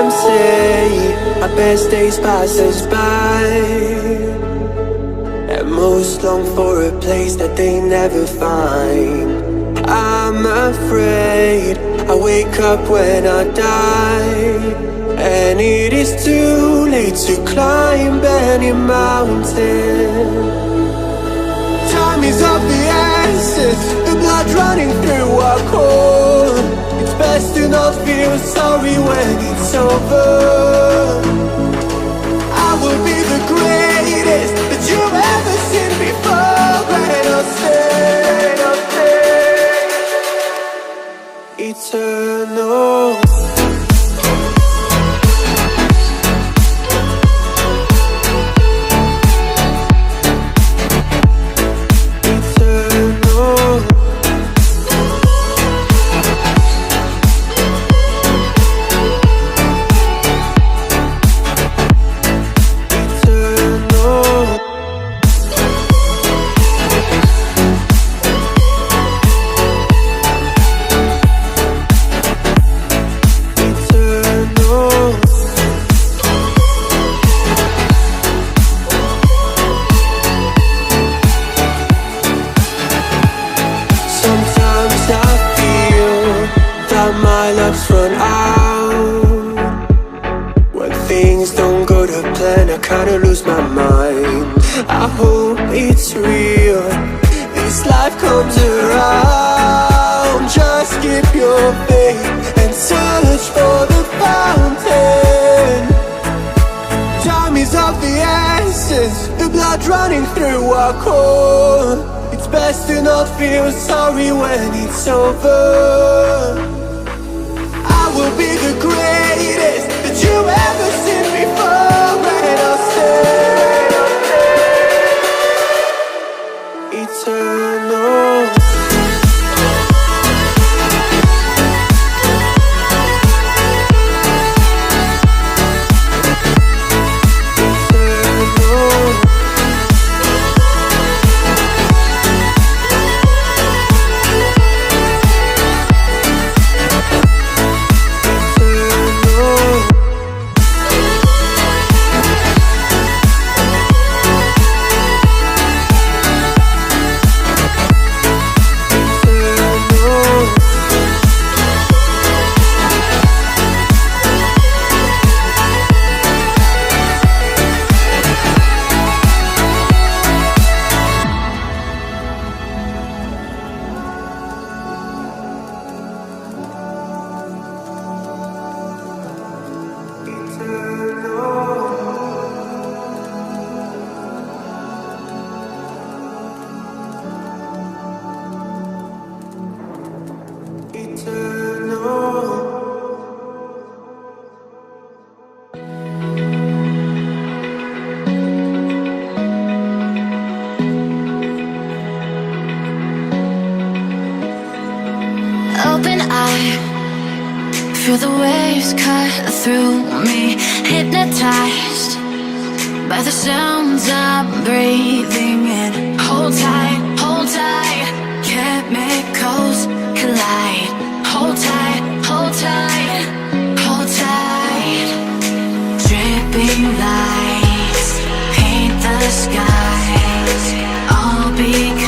Some say our best days pass us by, and most long for a place that they never find. I'm afraid I wake up when I die, and it is too late to climb any mountain. Time is of the essence, the blood running through our core. It's best to not feel sorry when it's over. I will be the greatest that you've ever seen before, and I'll stay eternal. My luck's run out. When things don't go to plan, I kinda lose my mind. I hope it's real, this life comes around. Just keep your faith and search for the fountain. Time is of the essence, the blood running through our core. It's best to not feel sorry when it's over. I will be the greatest that you've ever seen before, and I'll stay eternal. Open eye, feel the waves cut through me, hypnotized by the sounds I'm breathing in. Hold tight, chemicals collide. Hold tight, hold tight, hold tight. Dripping lights paint the skies, all being